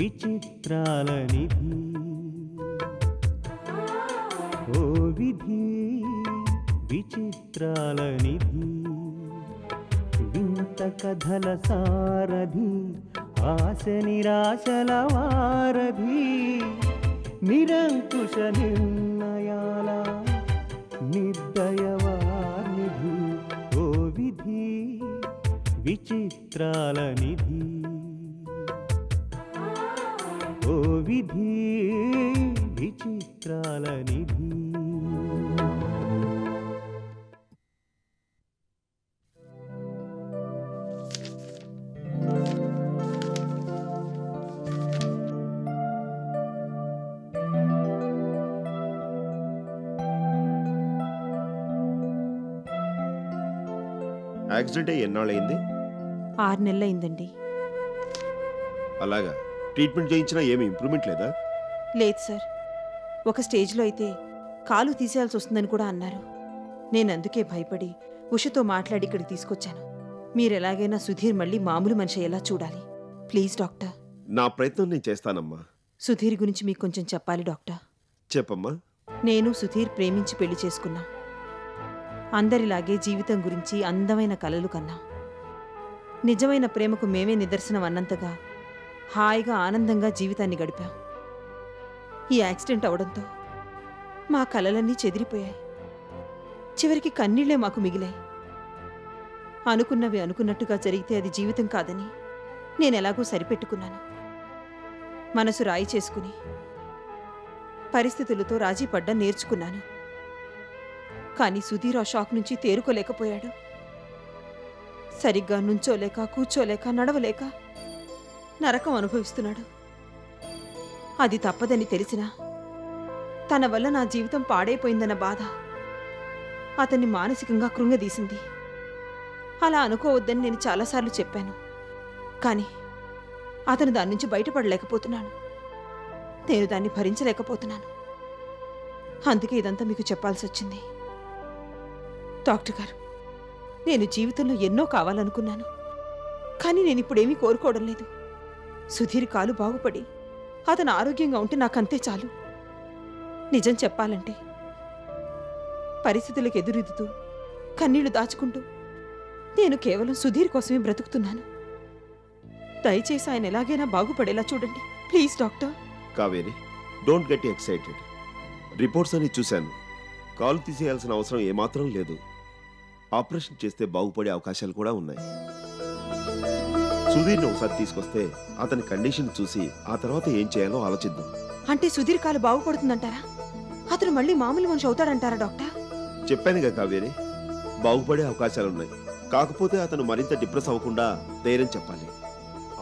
విచిత్రాల నిధి ఓ విధి విచిత్రాల నిధి వింత కథల సారథి ఆశ నిరాశల వారధి నిరంకుశ నిర్ణయాల నిర్దయవానిధి ఓ విధి విచిత్రాల నిధి ఓ విధి విచిత్రాల నిధి యాక్సిడెంట్ అయ్యి ఎన్నాళ్ళయింది? 6 నెలలైందండి. అలాగా? ట్రీట్మెంట్ చేయించినా ఏమి ఇంప్రూవ్మెంట్ లేదా? లేదు సార్, ఒక స్టేజ్లో అయితే కాలు తీసేయాల్సి వస్తుందని కూడా అన్నారు. నేను అందుకే భయపడి ఉషతో మాట్లాడి ఇక్కడికి తీసుకొచ్చాను. మీరు ఎలాగైనా సుధీర్ మళ్ళీ మామూలు మనిషి ఎలా చూడాలి. Please doctor. నా ప్రయత్నం నేను చేస్తానమ్మా. సుధీర్ గురించి మీకు కొంచెం చెప్పాలి డాక్టర్. చెప్పమ్మా. నేను సుధీర్ ప్రేమించి పెళ్లి చేసుకున్నా. అందరిలాగే జీవితం గురించి అందమైన కలలు కన్నా. నిజమైన ప్రేమకు మేమే నిదర్శనం అన్నంతగా హాయిగా ఆనందంగా జీవితాన్ని గడిపాం. ఈ యాక్సిడెంట్ అవడంతో మా కలలన్నీ చెదిరిపోయాయి. చివరికి కన్నీళ్లే మాకు మిగిలాయి. అనుకున్నవి అనుకున్నట్టుగా జరిగితే అది జీవితం కాదని నేనెలాగూ సరిపెట్టుకున్నాను. మనసు రాయి చేసుకుని పరిస్థితులతో రాజీ పడ్డా నేర్చుకున్నాను. కానీ సుధీర్ ఆ షాక్ నుంచి తేరుకోలేకపోయాడు. సరిగ్గా నుంచోలేక కూర్చోలేక నడవలేక నరకం అనుభవిస్తున్నాడు. అది తప్పదని తెలిసినా తన వల్ల నా జీవితం పాడైపోయిందన్న బాధ అతన్ని మానసికంగా కృంగదీసింది. అలా అనుకోవద్దని నేను చాలాసార్లు చెప్పాను. కానీ అతను దాని నుంచి బయటపడలేకపోతున్నాను. నేను దాన్ని భరించలేకపోతున్నాను. అందుకే ఇదంతా మీకు చెప్పాల్సి వచ్చింది. డాక్టర్ గారు, నేను జీవితంలో ఎన్నో కావాలనుకున్నాను. కానీ నేను ఇప్పుడేమీ కోరుకోవడం లేదు. సుధీర్ కాలు బాగుపడి అతను ఆరోగ్యంగా ఉంటే నాకంతే చాలు. నిజం చెప్పాలంటే పరిస్థితులకు ఎదురెదుతూ కన్నీళ్లు దాచుకుంటూ నేను కేవలం సుధీర్ కోసమే బ్రతుకుతున్నాను. దయచేసి ఆయన ఎలాగైనా బాగుపడేలా చూడండి please doctor. Kaveri, don't get excited. Reports అని చూశాను. కాలు తీసేయాల్సిన అవసరం ఏమాత్రం లేదు. ఆపరేషన్ చేస్తే బాగుపడే అవకాశాలు కూడా ఉన్నాయి. సుధీర్ని ఒకసారి తీసుకొస్తే అతని కండిషన్ చూసి ఆ తర్వాత ఏం చేయాలో ఆలోచిద్దాం. అంటే సుధీర్ కాలు బాగుపడుతుందంటారా? అతను మళ్ళీ మామూలు మనిషి అవుతాడంటారా డాక్టర్? చెప్పానుగా కావేరి, బాగుపడే అవకాశాలున్నాయి. కాకపోతే అతను మరింత డిప్రెస్ అవ్వకుండా ధైర్యం చెప్పాలి.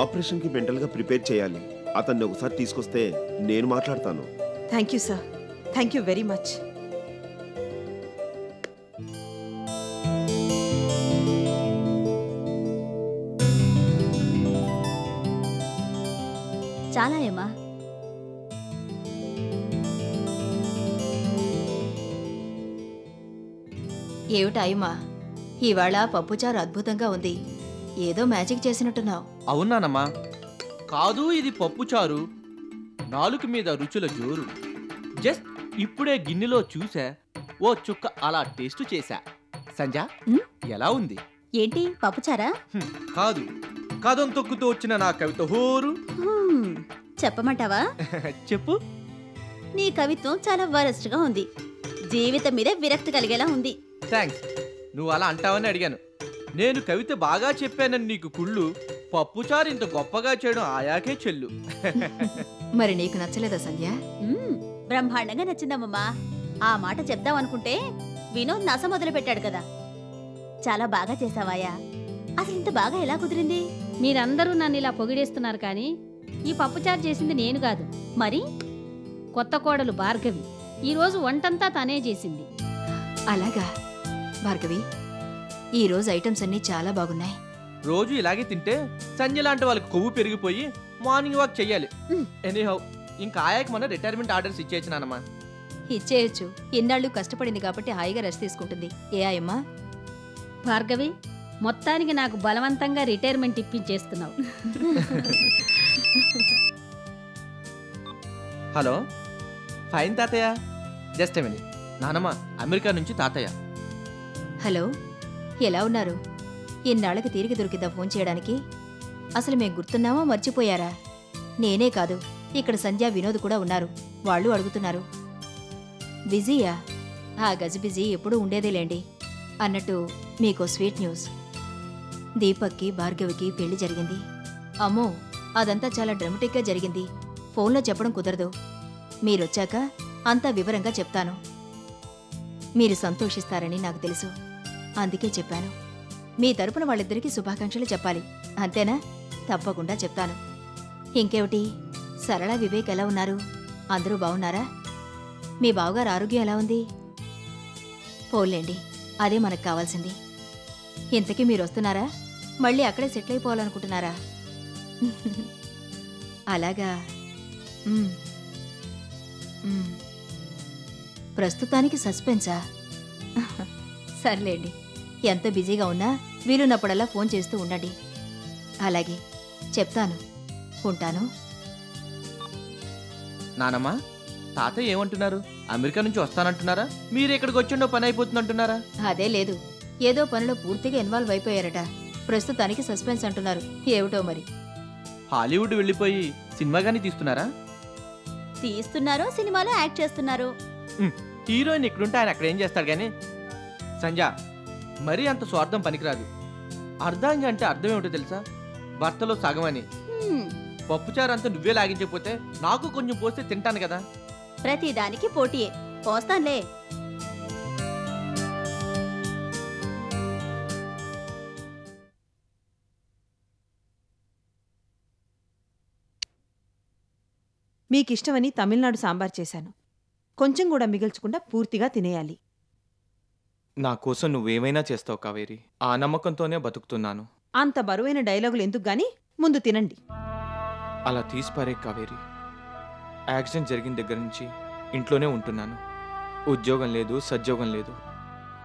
ఆపరేషన్కి మెంటల్గా ప్రిపేర్ చేయాలి. అతన్ని ఒకసారి తీసుకొస్తే నేను మాట్లాడతాను. Thank you sir, thank you very much. చాలా ఏమా? ఏమిటాయమ్మా, ఇవాళ పప్పుచారు అద్భుతంగా ఉంది. ఏదో మ్యాజిక్ చేసినట్టున్నావు. అవునానమ్మా. కాదు, ఇది పప్పుచారు. నాలుక మీద రుచుల జోరు. జస్ట్ ఇప్పుడే గిన్నెలో చూసా, ఓ చుక్క అలా టేస్ట్ చేశా. సంజా, ఎలా ఉంది? ఏంటి పప్పుచారా? కాదు, కథం తొక్కుతూ వచ్చిన నా కవిత హోరు. చెప్పమంటావా? చెప్పు. నీ కవిత్వం చాలా వరస్ట్గా ఉంది. జీవితం మీద విరక్తి కలిగేలా ఉంది. థ్యాంక్స్, నువ్వు అలా అంటావని అడిగాను. నేను కవిత బాగా చెప్పానని నీకు కుళ్ళు, పప్పుచారు ఇంత గొప్పగా చేయడం ఆయాకే చెల్లు. మరి నీకు నచ్చలేదా సంధ్య? బ్రహ్మాండంగా నచ్చిందమ్మా. ఆ మాట చెప్దామనుకుంటే వినోద్ నస మొదలు పెట్టాడు కదా. చాలా బాగా చేసావాయా. అసలు ఇంత బాగా ఎలా కుదిరింది? మీరందరూ నన్ను ఇలా పొగిడేస్తున్నారు, కానీ ఈ పప్పుచారు చేసింది నేను కాదు. మరి కొత్త కోడలు భార్గవి. ఈరోజు వంటంతా తనే చేసింది. అలాగా? భార్గవి, ఈరోజు ఐటమ్స్ అన్నీ చాలా బాగున్నాయి. రోజు ఇలాగే తింటే సంజయ్ లాంటి వాళ్ళకి కొవ్వు పెరిగిపోయి మార్నింగ్ వాక్ చెయ్యాలి. ఎనీహౌ, ఇంకా ఆయాకి మన రిటైర్మెంట్ ఆర్డర్స్ ఇచ్చేయచ్చు నానమ్మా. ఇచ్చేయచ్చు. ఇన్నాళ్ళు కష్టపడింది కాబట్టి హాయిగా రెస్ట్ తీసుకుంటుంది. ఏ ఆయమ్మా? భార్గవి, మొత్తానికి నాకు బలవంతంగా రిటైర్మెంట్ ఇప్పించేస్తున్నావు. హలో, ఫైన్ తాతయ్య. Just a minute. నానమ్మ, అమెరికా నుంచి తాతయ్య. హలో, ఎలా ఉన్నారు? ఇన్నాళ్ళకి తీరిక దొరికిందా ఫోన్ చేయడానికి? అసలు మేము గుర్తున్నామా, మర్చిపోయారా? నేనే కాదు, ఇక్కడ సంధ్య, వినోద్ కూడా ఉన్నారు. వాళ్ళు అడుగుతున్నారు. బిజీయా? ఆ గజిబిజీ ఎప్పుడూ ఉండేదేలేండి. అన్నట్టు మీకో స్వీట్ న్యూస్. దీపక్కి, భార్గవికి పెళ్లి జరిగింది. అమ్మో, అదంతా చాలా డ్రమటిక్గా జరిగింది. ఫోన్లో చెప్పడం కుదరదు. మీరొచ్చాక అంతా వివరంగా చెప్తాను. మీరు సంతోషిస్తారని నాకు తెలుసు, అందుకే చెప్పాను. మీ తరపున వాళ్ళిద్దరికీ శుభాకాంక్షలు చెప్పాలి, అంతేనా? తప్పకుండా చెప్తాను. ఇంకేమిటి, సరళ, వివేక్ ఎలా ఉన్నారు? అందరూ బాగున్నారా? మీ బావగారు ఆరోగ్యం ఎలా ఉంది? పోలేండి, అదే మనకు కావాల్సింది. ఇంతకీ మీరు వస్తున్నారా? మళ్ళీ అక్కడే సెటిల్ అయిపోవాలనుకుంటున్నారా? అలాగా. ప్రస్తుతానికి సస్పెన్సా? సర్లేండి, ఎంత బిజీగా ఉన్నా వీలున్నప్పుడల్లా ఫోన్ చేస్తూ ఉండండి. అలాగే, చెప్తాను. ఉంటాను. నానమ్మ, తాతయ్య ఏమంటున్నారు? అమెరికా నుంచి వస్తానంటున్నారా? మీరు ఇక్కడికి వచ్చిండో పని అయిపోతుందంటున్నారా? అదే లేదు, ఏదో పనిలో పూర్తిగా ఇన్వాల్వ్ అయిపోయారట. ప్రస్తుతానికి సస్పెన్స్ అంటున్నారు. ఏమిటో మరి. హాలీవుడ్ వెళ్ళిపోయి సినిమా గానీ తీస్తున్నారా? తీస్తున్నారో సినిమాలో యాక్ట్ చేస్తున్నారు. హీరోయిన్ ఇక్కడుంటే ఆయన అక్కడ ఏం చేస్తాడు కానీ. సంజ, మరీ అంత స్వార్థం పనికిరాదు. అర్ధాంగి అంటే అర్థం ఏమిటో తెలుసా? భర్తలో సగం అని. పప్పుచారు అంతా నువ్వే లాగించకపోతే నాకు కొంచెం పోస్తే తింటాను కదా. ప్రతిదానికి పోటీయే. పోస్తానులే. మీకిష్టమని తమిళనాడు సాంబార్ చేశాను. కొంచెం కూడా మిగిల్చకుండా పూర్తిగా తినేయాలి. నా కోసం నువ్వేమైనా చేస్తావు కావేరి. ఆ నమ్మకంతోనే బతుకుతున్నాను. అంత బరువైన డైలాగులు ఎందుకు గాని ముందు తినండి. అలా తీసిపారే కావేరి. యాక్సిడెంట్ జరిగిన దగ్గర నుంచి ఇంట్లోనే ఉంటున్నాను. ఉద్యోగం లేదు, సద్యోగం లేదు,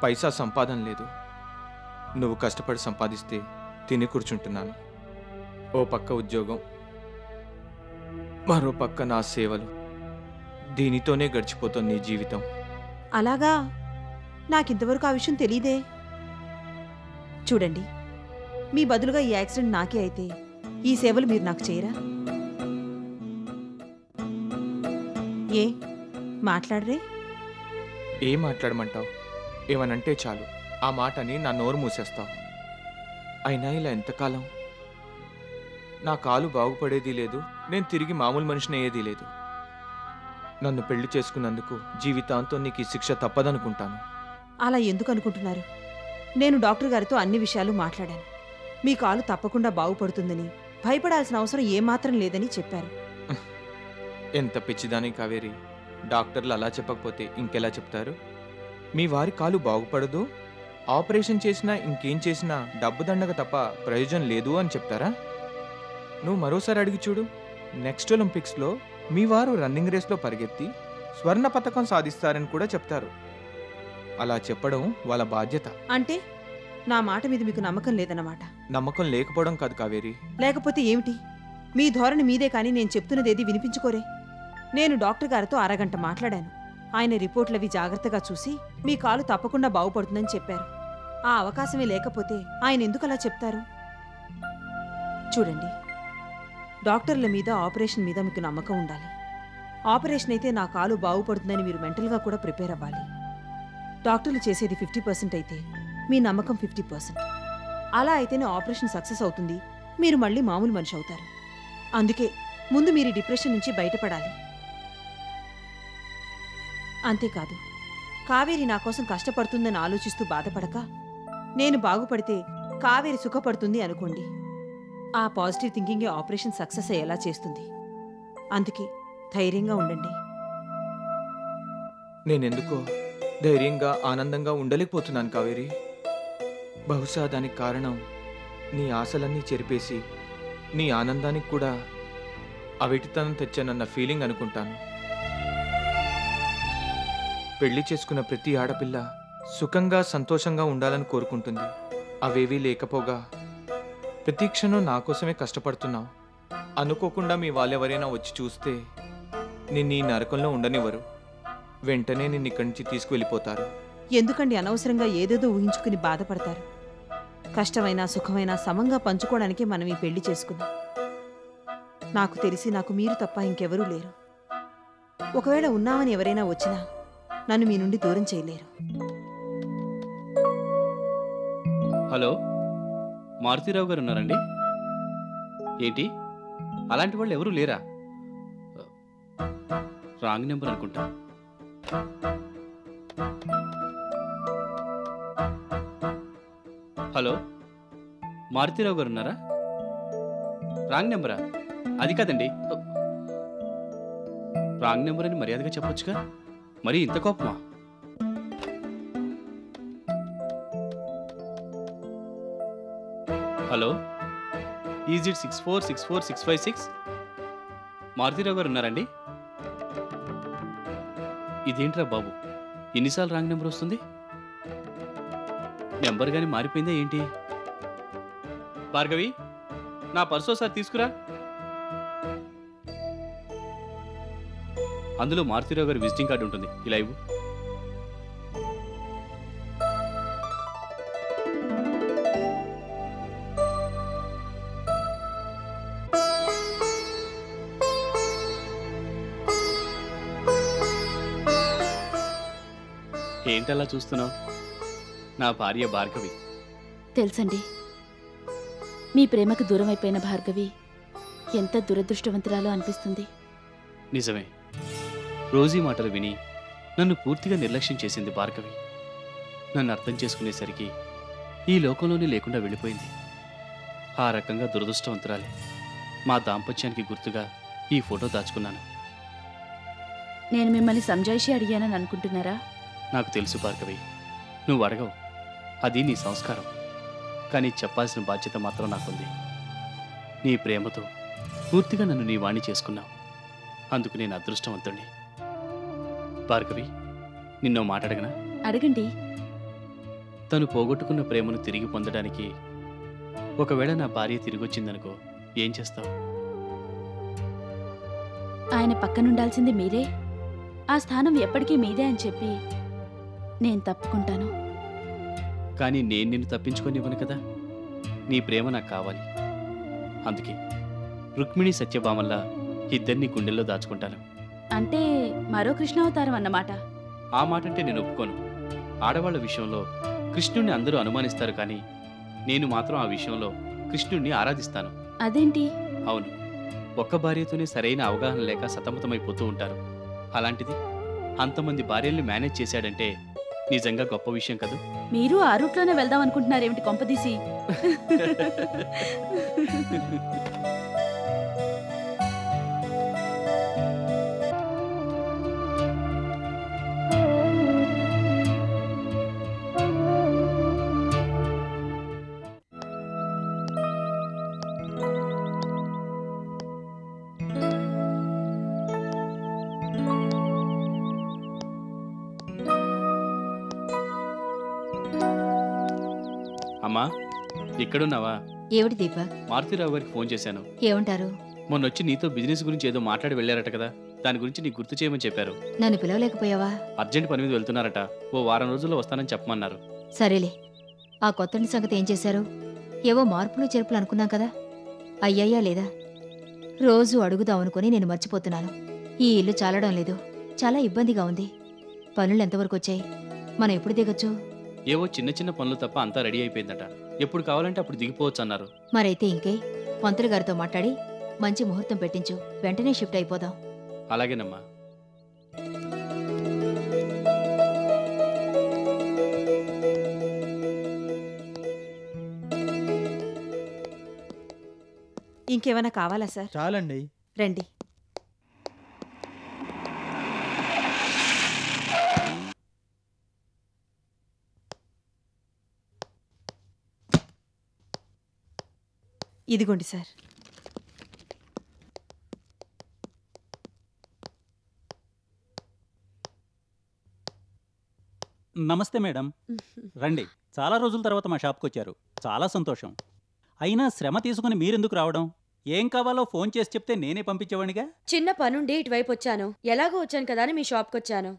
పైసా సంపాదన లేదు. నువ్వు కష్టపడి సంపాదిస్తే తిని కూర్చుంటున్నాను. ఓ పక్క ఉద్యోగం, మరో పక్క నా సేవలు. దీనితోనే గడిచిపోతుంది నీ జీవితం. అలాగా? నాకింతవరకు ఆ విషయం తెలీదే. చూడండి, మీ బదులుగా ఈ యాక్సిడెంట్ నాకే అయితే ఈ సేవలు మీరు నాకు చేయరా? ఏ మాట్లాడరే? ఏం మాట్లాడమంటావు? ఏమనంటే చాలు ఆ మాటని నా నోరు మూసేస్తావు. అయినా ఇలా ఎంతకాలం? నా కాలు బాగుపడేది లేదు, నేను తిరిగి మామూలు మనిషిని అయ్యేది లేదు. నన్ను పెళ్లి చేసుకున్నందుకు జీవితాంతం నీకు ఈ శిక్ష తప్పదనుకుంటాను. అలా ఎందుకు అనుకుంటున్నారు? నేను డాక్టర్ గారితో అన్ని విషయాలు మాట్లాడాను. మీ కాలు తప్పకుండా బాగుపడుతుందని, భయపడాల్సిన అవసరం ఏమాత్రం లేదని చెప్పారు. ఎంత పిచ్చిదాని కావేరి. డాక్టర్లు అలా చెప్పకపోతే ఇంకెలా చెప్తారు? మీ వారి కాలు బాగుపడదు, ఆపరేషన్ చేసినా ఇంకేం చేసినా డబ్బు దండగ తప్ప ప్రయోజనం లేదు అని చెప్తారా? నువ్వు మరోసారి అడిగి చూడు. నెక్స్ట్ ఒలింపిక్స్లో మీ వారు రన్నింగ్ రేస్లో పరిగెత్తి స్వర్ణ పతకం సాధిస్తారని కూడా చెప్తారు. అలా చెప్పడం వాళ్ళ బాధ్యత. అంటే నా మాట మీద మీకు నమ్మకం లేదన్నమాట. నమ్మకం లేకపోవడం కాదు కావేరి. లేకపోతే ఏమిటి? మీ ధోరణి మీదే కానీ నేను చెప్తున్నదేది వినిపించుకోరే. నేను డాక్టర్ గారితో అరగంట మాట్లాడాను. ఆయన రిపోర్ట్లవి జాగ్రత్తగా చూసి మీ కాలు తప్పకుండా బాగుపడుతుందని చెప్పారు. ఆ అవకాశమే లేకపోతే ఆయన ఎందుకలా చెప్తారు? చూడండి, డాక్టర్ల మీద, ఆపరేషన్ మీద మీకు నమ్మకం ఉండాలి. ఆపరేషన్ అయితే నా కాలు బాగుపడుతుందని మీరు మెంటల్గా కూడా ప్రిపేర్ అవ్వాలి. డాక్టర్లు చేసేది 50% అయితే మీ నమ్మకం 50%. అలా అయితేనే ఆపరేషన్ సక్సెస్ అవుతుంది, మీరు మళ్ళీ మామూలు మనిషి అవుతారు. అందుకే ముందు మీరు డిప్రెషన్ నుంచి బయటపడాలి. అంతేకాదు, కావేరి నా కోసం కష్టపడుతుందని ఆలోచిస్తూ బాధపడక, నేను బాగుపడితే కావేరి సుఖపడుతుంది అనుకోండి. ఆ పాజిటివ్ థింకింగే ఆపరేషన్ సక్సెస్ అయ్యేలా చేస్తుంది. అందుకే ధైర్యంగా ఉండండి. నేనెందుకో ధైర్యంగా, ఆనందంగా ఉండలేకపోతున్నాను కావేరి. బహుశా దానికి కారణం నీ ఆశలన్నీ చెరిపేసి నీ ఆనందానికి కూడా అవిటితనం తెచ్చానన్న ఫీలింగ్ అనుకుంటాను. పెళ్లి చేసుకున్న ప్రతి ఆడపిల్ల సుఖంగా, సంతోషంగా ఉండాలని కోరుకుంటుంది. అవేవీ లేకపోగా ప్రతి క్షణం నా కోసమే కష్టపడుతున్నావు. అనుకోకుండా మీ వాళ్ళెవరైనా వచ్చి చూస్తే నిన్ను ఈ నరకంలో ఉండనివ్వరు. వెంటనే నిన్ను ఇక్కడి నుంచి తీసుకువెళ్ళిపోతారు. ఎందుకండి అనవసరంగా ఏదేదో ఊహించుకుని బాధపడతారు? కష్టమైనా సుఖమైనా సమంగా పంచుకోవడానికే మనం ఈ పెళ్లి చేసుకుందాం. నాకు తెలిసి నాకు మీరు తప్ప ఇంకెవరూ లేరు. ఒకవేళ ఉన్నామని ఎవరైనా వచ్చినా నన్ను మీ నుండి దూరం చేయలేరు. హలో, మారుతీరావు గారు ఉన్నారండి? ఏంటి, అలాంటి వాళ్ళు ఎవరూ లేరా? రాంగ్ నెంబర్ అనుకుంటా. హలో, మారుతీరావు గారు ఉన్నారా? రాంగ్ నెంబరా? అది కాదండి. రాంగ్ నెంబర్ అని మర్యాదగా చెప్పొచ్చుగా, మరి ఇంత కోపమా? Hello, is it 64646556? మారుతీరావు గారు ఉన్నారండి? ఇదేంట్రా బాబు, ఎన్నిసార్లు రాంగ్ నెంబర్ వస్తుంది? నెంబర్ కానీ మారిపోయిందా ఏంటి? భార్గవి, నా పర్సు ఒకసారి తీసుకురా. అందులో మారుతీరావు గారి విజిటింగ్ కార్డు ఉంటుంది, ఇలా ఇవ్వు. ఏంటలా చూస్తున్నావు? నా భార్య భార్గవి. తెలుసండి, మీ ప్రేమకు దూరం అయిపోయిన భార్గవి ఎంత దురదృష్టవంతురాలో అనిపిస్తుంది. నిజమే, రోజీ మాటలు విని నన్ను పూర్తిగా నిర్లక్ష్యం చేసింది భార్గవి. నన్ను అర్థం చేసుకునేసరికి ఈ లోకంలోనే లేకుండా వెళ్ళిపోయింది. ఆ రకంగా దురదృష్టవంతురాలే. మా దాంపత్యానికి గుర్తుగా ఈ ఫోటో దాచుకున్నాను. నేను మిమ్మల్ని సంజాయిషి అడిగానని అనుకుంటున్నారా? నాకు తెలుసు భార్గవి, నువ్వు అడగవు, అది నీ సంస్కారం. కానీ చెప్పాల్సిన బాధ్యత మాత్రం నాకుంది. నీ ప్రేమతో పూర్తిగా నన్ను నీ వాణ్ణి చేసుకున్నావు. అందుకు నేను అదృష్టవంతుణ్ణి. భార్గవి, నిన్నో మాట అడగనా? అడగండి. తను పోగొట్టుకున్న ప్రేమను తిరిగి పొందడానికి ఒకవేళ నా భార్య తిరిగొచ్చిందనుకో, ఏం చేస్తావు? ఆయన పక్కనుండాల్సింది మీరే. ఆ స్థానం ఎప్పటికీ మీదే అని చెప్పి నేను తప్పుకుంటాను. కానీ నేను నిన్ను తప్పించుకోనివ్వను కదా. నీ ప్రేమ నాకు కావాలి. అందుకే రుక్మిణి సత్యభామల్లా ఇద్దరిని గుండెల్లో దాచుకుంటాను. అంటే మరో కృష్ణావతారం అన్నమాట. ఆ మాట అంటే నేను ఒప్పుకోను. ఆడవాళ్ల విషయంలో కృష్ణుణ్ణి అందరూ అనుమానిస్తారు, కానీ నేను మాత్రం ఆ విషయంలో కృష్ణుణ్ణి ఆరాధిస్తాను. అదేంటి? అవును, ఒక్క భార్యతోనే సరైన అవగాహన లేక సతమతమైపోతూ ఉంటారు. అలాంటిది అంతమంది భార్యల్ని మేనేజ్ చేశాడంటే నిజంగా గొప్ప విషయం కదా. మీరు ఆ రూట్లోనే వెళ్దాం అనుకుంటున్నారేమిటి కొంపదీసి? అమ్మా, ఇక్కడున్నావా? ఏమిటి దీపక్? మారుతీరావు గారికి ఫోన్ చేశాను. ఏమంటారు? మొన్నొచ్చి నీతో బిజినెస్ గురించి ఏదో మాట్లాడి వెళ్ళారట కదా, దాని గురించి నీకు గుర్తు చేయమని చెప్పారు. నన్ను పిలవలేకపోయావా? అర్జెంట్ పని మీద వెళ్తున్నారట, ఓ వారం రోజుల్లో వస్తానని చెప్పమన్నారు. సరేలే. ఆ కొత్త సంగతి ఏం చేశారు? ఏవో మార్పులు చేర్పులు అనుకున్నాం కదా, అయ్యాయా లేదా? రోజు అడుగుదామనుకుని నేను మర్చిపోతున్నాను. ఈ ఇల్లు చాలడం లేదు, చాలా ఇబ్బందిగా ఉంది. పనులు ఎంతవరకు వచ్చాయి? మనం ఎప్పుడు దిగొచ్చు? ఏవో చిన్న చిన్న పనులు తప్ప అంతా రెడీ అయిపోయిందట. ఎప్పుడు కావాలంటే అప్పుడు దిగిపోవచ్చు అన్నారు. మరైతే ఇంకే పంతులు గారితో మాట్లాడి మంచి ముహూర్తం పెట్టించు, వెంటనే షిఫ్ట్ అయిపోదాం. అలాగేనమ్మా. ఇంకేమైనా కావాలా సార్? చాలండి. రండి. ఇదిగోండి సార్. నమస్తే మేడం, రండి. చాలా రోజుల తర్వాత మా షాప్కి వచ్చారు, చాలా సంతోషం. అయినా శ్రమ తీసుకుని మీరెందుకు రావడం? ఏం కావాలో ఫోన్ చేసి చెప్తే నేనే పంపించేవాడిగా. చిన్న పనుండి ఇటువైపు వచ్చాను. ఎలాగో వచ్చాను కదా అని మీ షాప్కి వచ్చాను.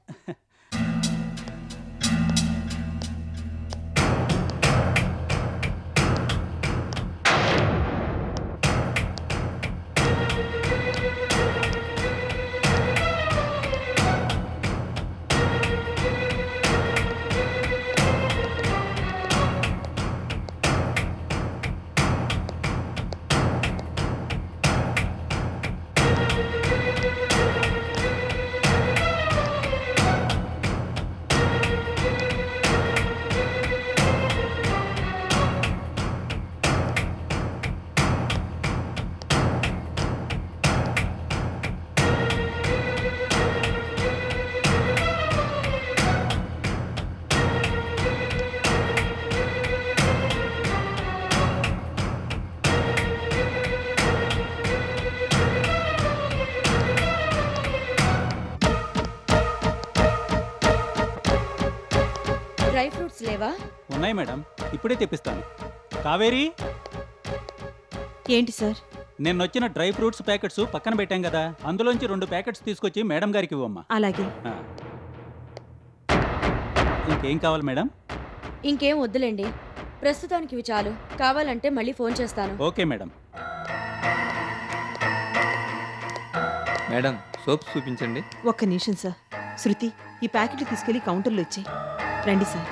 డ్రై ఫ్రూట్స్ లేవా? ఉన్నాయి మేడం, ఇప్పుడే తెప్పిస్తాను. కావేరి, ఏంటి సార్? నేను వచ్చిన డ్రై ఫ్రూట్స్ ప్యాకెట్స్ పక్కన పెట్టాం కదా, అందులోంచి 2 ప్యాకెట్స్ తీసుకొచ్చి మేడం గారికి ఇవ్వమ్మా. అలాగే. ఇంకేం కావాలి మేడం? ఇంకేం వద్దులేండి, ప్రస్తుతానికి ఇవి చాలు. కావాలంటే మళ్ళీ ఫోన్ చేస్తాను. Okay madam. మేడం సోప్స్ చూపించండి. ఒక్క నిమిషం సార్. శృతి, ఈ ప్యాకెట్లు తీసుకెళ్లి కౌంటర్లో ఇచ్చేయి. రండి సార్.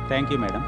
Thank you madam.